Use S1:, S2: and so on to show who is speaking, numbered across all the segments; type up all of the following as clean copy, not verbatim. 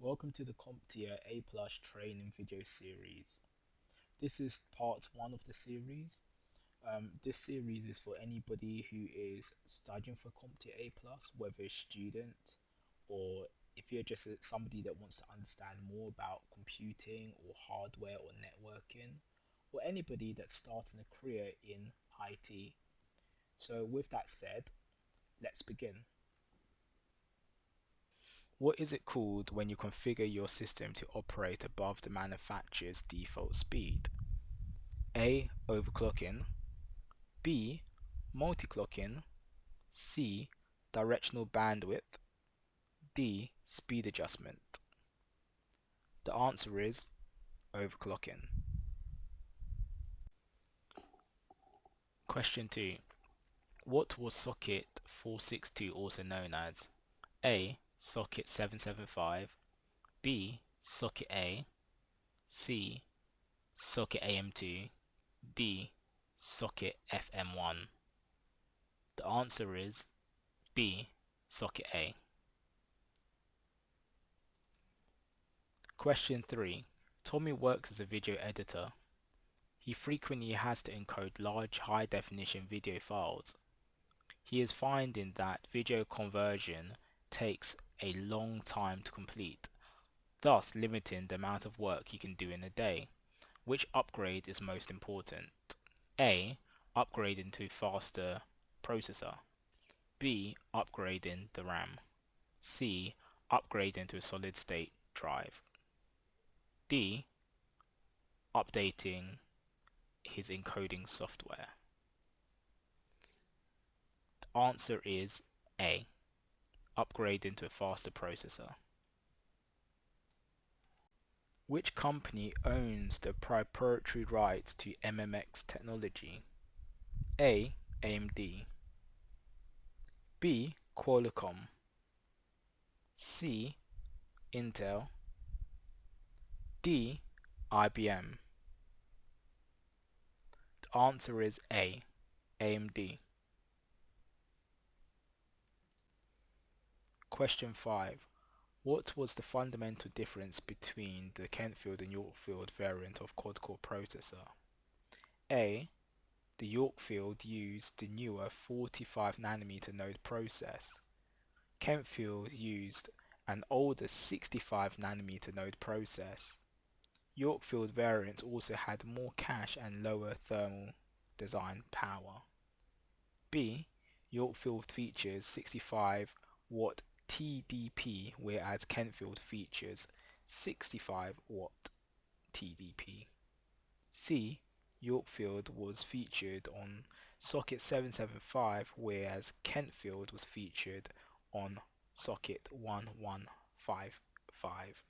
S1: Welcome to the CompTIA A Plus training video series. This is part one of the series. This series is for anybody who is studying for CompTIA A Plus, whether a student or if you're just somebody that wants to understand more about computing or hardware or networking, or anybody that's starting a career in IT. So, with that said, let's begin. What is it called when you configure your system to operate above the manufacturer's default speed? A. Overclocking. B. Multiclocking. C. Directional bandwidth. D. Speed adjustment. The answer is overclocking. Question 2. What was socket 462 also known as? A. Socket 775. B. Socket A. C. Socket AM2. D. Socket FM1. The answer is B. Socket A. Question 3. Tommy works as a video editor. He frequently has to encode large high-definition video files. He is finding that video conversion takes a long time to complete, thus limiting the amount of work he can do in a day. Which upgrade is most important? A. Upgrading to faster processor. B. Upgrading the RAM. C. Upgrading to a solid state drive. D. Updating his encoding software. The answer is A. Upgrading to a faster processor. Which company owns the proprietary rights to MMX technology? A. AMD. B. Qualcomm. C. Intel. D. IBM. The answer is A. AMD. Question 5. What was the fundamental difference between the Kentfield and Yorkfield variant of quad-core processor? A. The Yorkfield used the newer 45nm node process. Kentfield used an older 65nm node process. Yorkfield variants also had more cache and lower thermal design power. B. Yorkfield features 65-watt TDP, whereas Kentfield features 65-watt TDP. C. Yorkfield was featured on socket 775, whereas Kentfield was featured on socket 1155.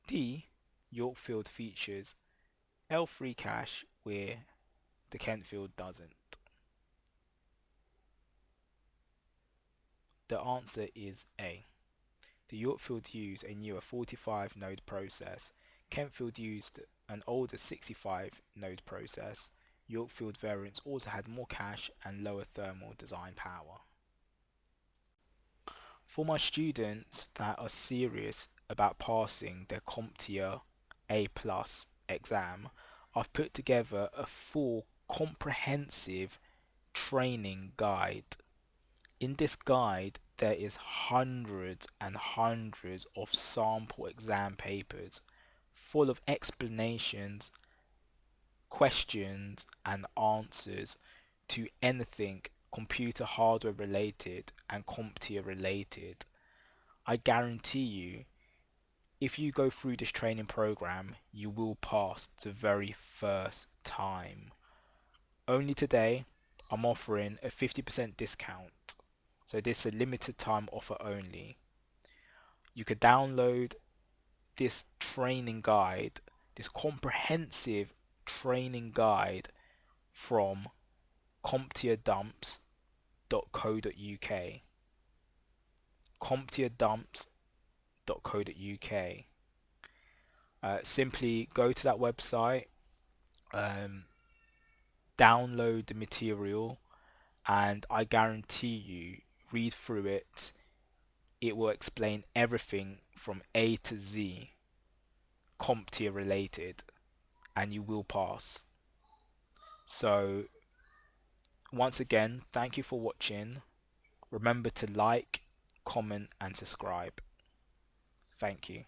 S1: D. Yorkfield features L3 cache, where the Kentfield doesn't. The answer is A. The Yorkfield used a newer 45 node process. Kentfield used an older 65 node process. Yorkfield variants also had more cache and lower thermal design power. For my students that are serious about passing their CompTIA A+ exam, I've put together a full comprehensive training guide. In this guide, there is hundreds and hundreds of sample exam papers full of explanations, questions and answers to anything computer hardware related and CompTIA related. I guarantee you, if you go through this training program, you will pass the very first time. Only today, I'm offering a 50% discount. So this is a limited time offer only. You could download this training guide, this comprehensive training guide from CompTIAdumps.co.uk. CompTIAdumps.co.uk. Simply go to that website, download the material, and I guarantee you, read through it. It will explain everything from A to Z CompTIA related, and you will pass. So once again, thank you for watching. Remember to like, comment and subscribe. Thank you.